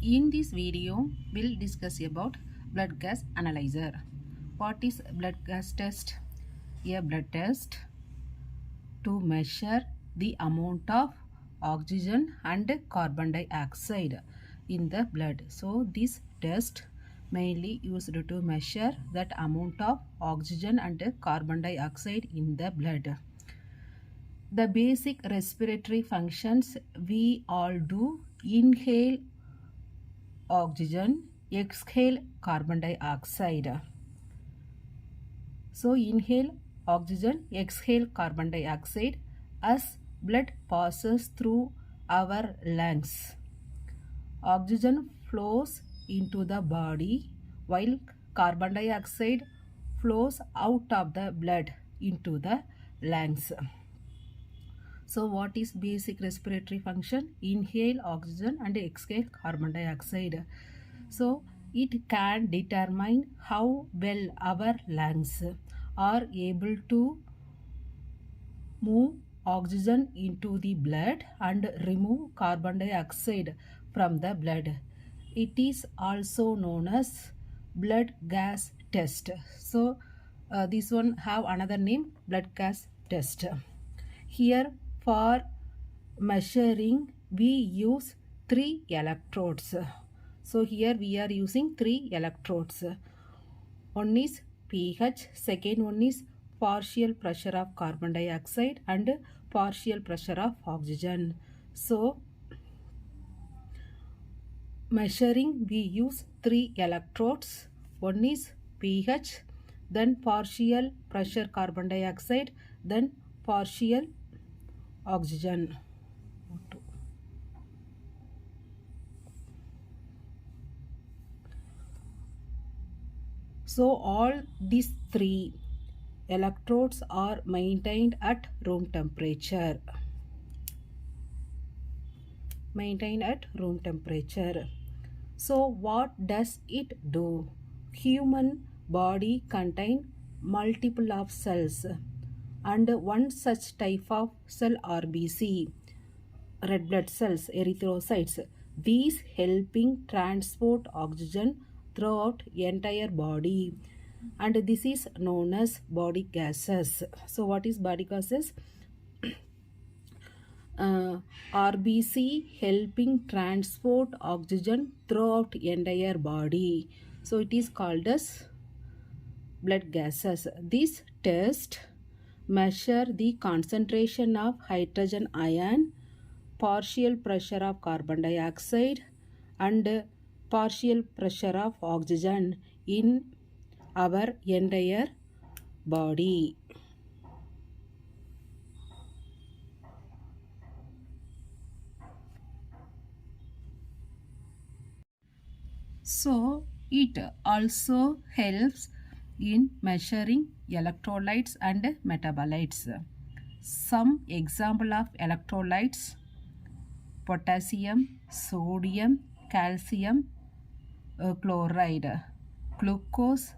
In this video, we'll discuss about blood gas analyzer. What is blood gas test? A blood test to measure the amount of oxygen and carbon dioxide in the blood. So this test mainly used to measure that amount of oxygen and carbon dioxide in the blood. The basic respiratory functions we all do: inhale oxygen, exhale carbon dioxide. So inhale oxygen, exhale carbon dioxide as blood passes through our lungs. Oxygen flows into the body while carbon dioxide flows out of the blood into the lungs. So what is basic respiratory function? Inhale oxygen and exhale carbon dioxide. So it can determine how well our lungs are able to move oxygen into the blood and remove carbon dioxide from the blood. It is also known as blood gas test. So this one have another name, blood gas test. Here for measuring we use 3 electrodes. So here we are using 3 electrodes. One is pH, second one is partial pressure of carbon dioxide and partial pressure of oxygen. So measuring we use 3 electrodes. One is pH, then partial pressure carbon dioxide, then partial oxygen. So all these 3 electrodes are maintained at room temperature. So what does it do? Human body contain multiple of cells, and one such type of cell RBC, red blood cells, erythrocytes. These helping transport oxygen throughout entire body, and this is known as body gases. So what is body gases? RBC helping transport oxygen throughout entire body. So it is called as blood gases. This test measure the concentration of hydrogen ion, partial pressure of carbon dioxide and partial pressure of oxygen in our entire body. So it also helps in measuring electrolytes and metabolites. Some example of electrolytes: potassium, sodium, calcium, chloride, glucose,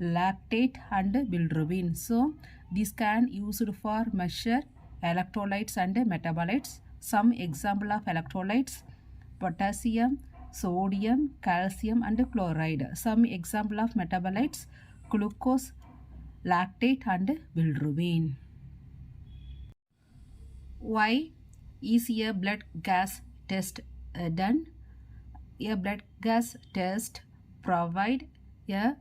lactate and bilirubin. So this can used for measure electrolytes and metabolites. Some example of electrolytes: potassium, sodium, calcium and chloride. Some example of metabolites: glucose, lactate and bilirubin. Why is a blood gas test done? A blood gas test provide a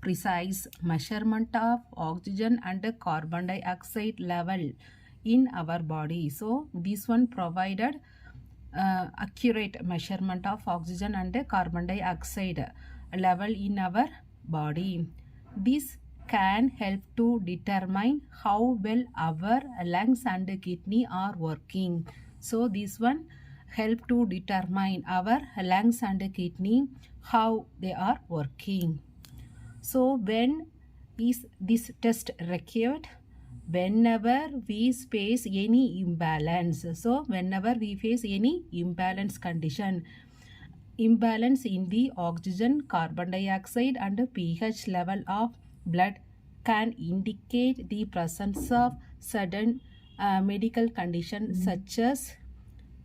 precise measurement of oxygen and carbon dioxide level in our body. So this one provided accurate measurement of oxygen and carbon dioxide level in our body. This can help to determine how well our lungs and kidney are working. So this one help to determine our lungs and kidney how they are working. So when is this test required? Whenever we face any imbalance. So whenever we face any imbalance condition, imbalance in the oxygen, carbon dioxide and pH level of blood can indicate the presence of certain medical condition such as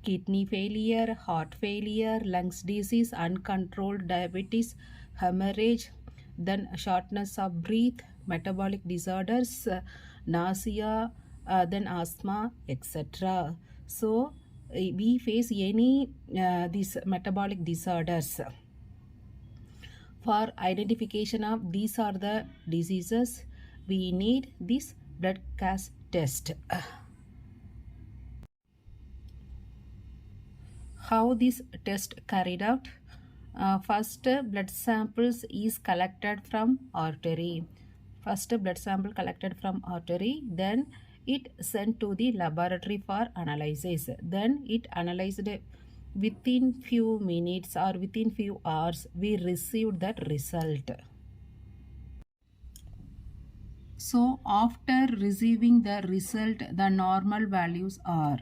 kidney failure, heart failure, lungs disease, uncontrolled diabetes, hemorrhage, then shortness of breath, metabolic disorders, nausea, then asthma, etc. So we face any these metabolic disorders. For identification of these are the diseases, we need this blood gas test. How this test carried out? First blood samples is collected from artery. First blood sample collected from artery, then it sent to the laboratory for analysis. Then it analyzed within few minutes or within few hours we received that result. So after receiving the result, the normal values are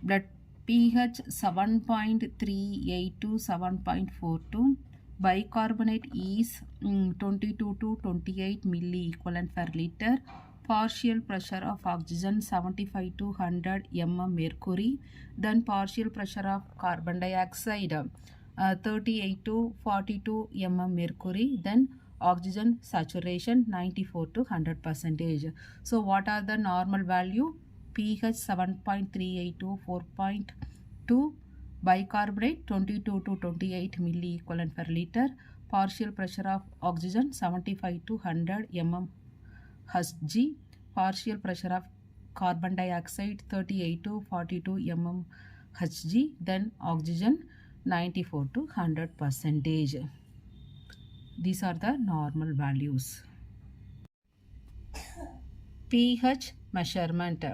blood pH 7.38 to 7.42, bicarbonate is 22 to 28 milli equivalent per liter, partial pressure of oxygen 75 to 100 mm mercury, then partial pressure of carbon dioxide 38 to 42 mm mercury, then oxygen saturation 94 to 100%. So what are the normal value? pH 7.38 to 4.2, bicarbonate 22 to 28 milli equivalent per liter, partial pressure of oxygen 75 to 100 mm Hg, partial pressure of carbon dioxide 38 to 42 mm Hg, then oxygen 94 to 100%. These are the normal values. pH measurement.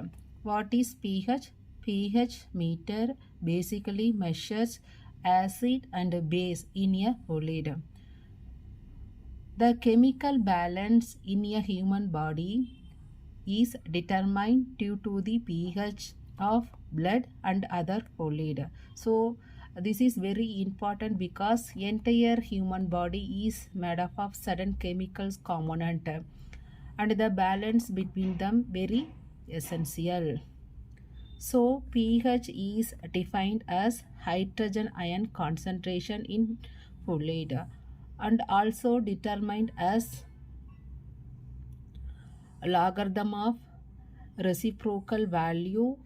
What is pH? pH meter basically measures acid and base in a fluid. The chemical balance in a human body is determined due to the pH of blood and other fluid. So this is very important because entire human body is made up of certain chemicals component and the balance between them very essential. So pH is defined as hydrogen ion concentration in fluid and also determined as logarithm of reciprocal value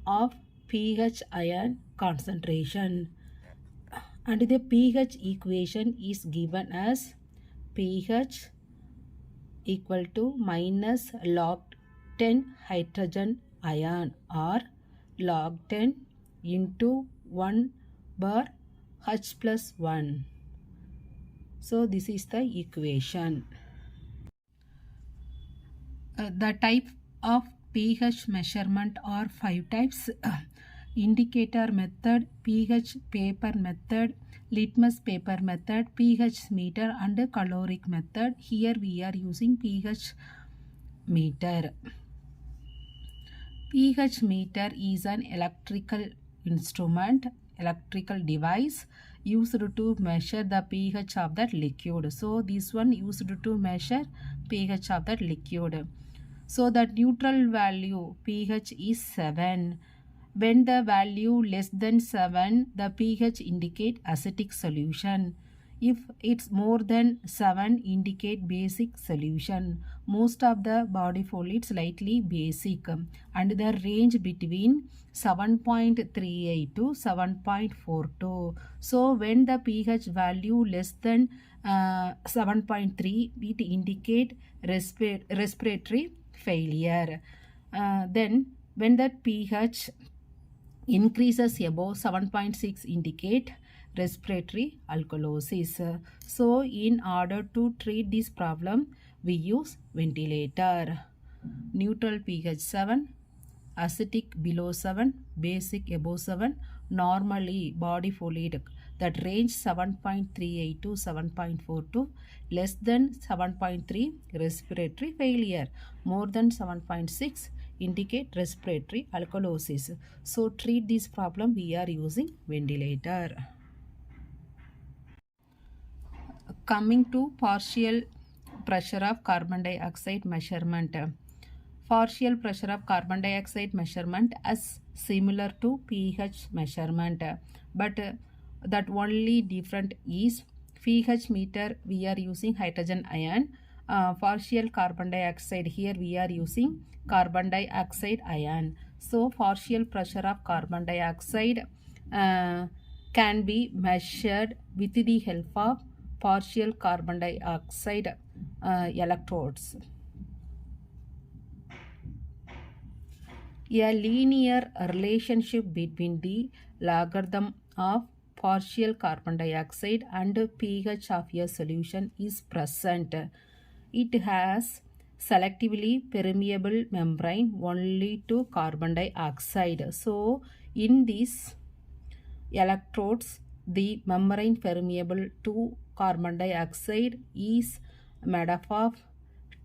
of pH ion concentration, and the pH equation is given as pH equal to minus log 10 hydrogen ion or log 10 into 1 bar H plus 1. So this is the equation. The type of pH measurement are 5 types. Indicator method, pH paper method, litmus paper method, pH meter and caloric method. Here we are using pH meter. pH meter is an electrical instrument, electrical device used to measure the pH of that liquid. So this one used to measure pH of that liquid. So the neutral value pH is 7. When the value less than 7, the pH indicate acidic solution. If it's more than 7, indicate basic solution. Most of the body fluid slightly basic and the range between 7.38 to 7.42. So when the pH value less than 7.3, it indicate respiratory failure. Then when the pH increases above 7.6 indicate respiratory alkalosis. So in order to treat this problem, we use ventilator. Neutral pH 7, acidic below 7, basic above 7, normally body fluid that range 7.38 to 7.42, less than 7.3 respiratory failure, more than 7.6 indicate respiratory alkalosis. So treat this problem we are using ventilator. Coming to partial pressure of carbon dioxide measurement. Partial pressure of carbon dioxide measurement as similar to pH measurement, but that only different is pH meter we are using hydrogen ion, partial carbon dioxide here we are using carbon dioxide ion. So partial pressure of carbon dioxide can be measured with the help of partial carbon dioxide electrodes. A linear relationship between the logarithm of partial carbon dioxide and pH of a solution is present. It has selectively permeable membrane only to carbon dioxide. So, in these electrodes, the membrane permeable to carbon dioxide is made up of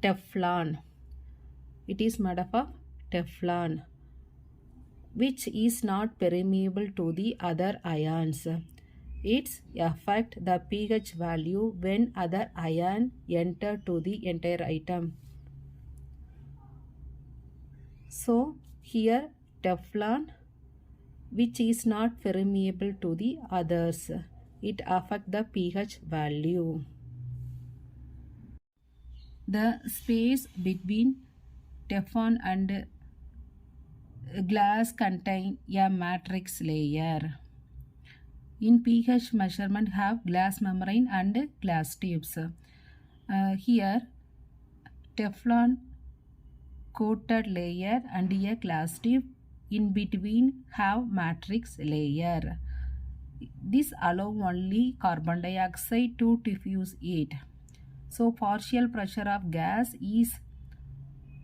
Teflon. It is made up of Teflon, which is not permeable to the other ions. It affects the pH value when other ion enter to the entire item. So here Teflon, which is not permeable to the others, it affects the pH value. The space between Teflon and glass contain a matrix layer. In pH measurement have glass membrane and glass tubes. Here Teflon coated layer and a glass tube in between have matrix layer. This allow only carbon dioxide to diffuse it. So partial pressure of gas is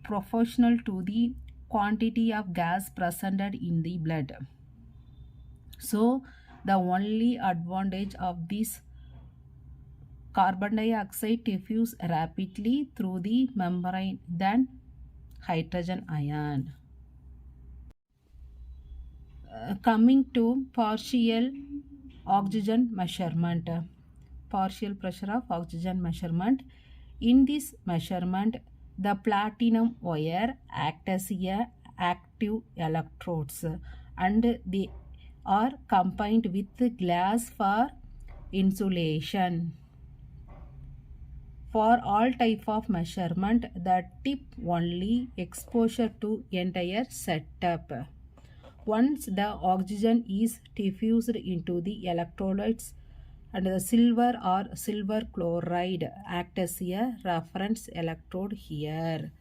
proportional to the quantity of gas present in the blood. So the only advantage of this carbon dioxide diffuse rapidly through the membrane than hydrogen ion. Coming to partial oxygen measurement. Partial pressure of oxygen measurement. In this measurement, the platinum wire act as a active electrodes and they are combined with glass for insulation. For all type of measurement, the tip only exposure to entire setup. Once the oxygen is diffused into the electrolytes and the silver or silver chloride act as a reference electrode here.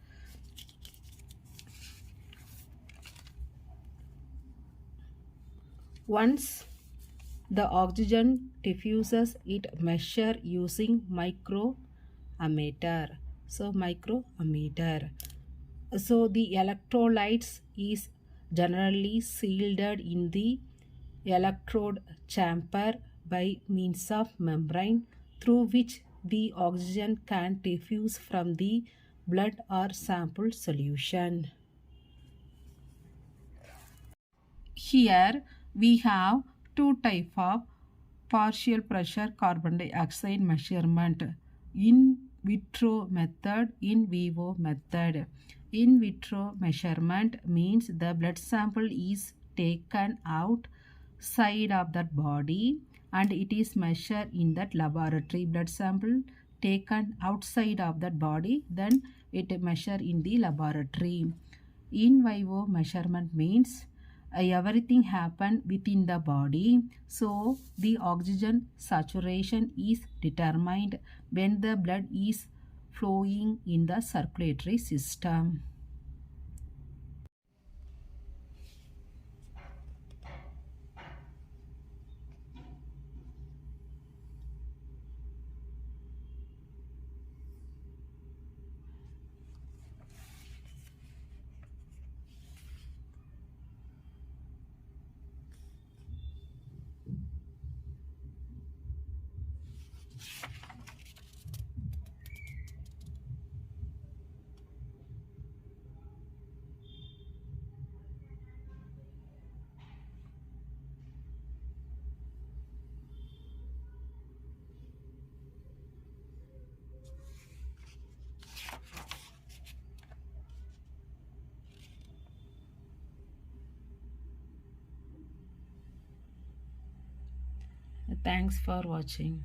Once the oxygen diffuses, it measure using microammeter. So microammeter. So the electrolytes is generally sealed in the electrode chamber by means of membrane through which the oxygen can diffuse from the blood or sample solution. Here we have two types of partial pressure carbon dioxide measurement: in vitro method, in vivo method. In vitro measurement means the blood sample is taken outside of that body and it is measured in that laboratory. Blood sample taken outside of that body, then it measured in the laboratory. In vivo measurement means everything happen within the body. So the oxygen saturation is determined when the blood is flowing in the circulatory system. Thanks for watching.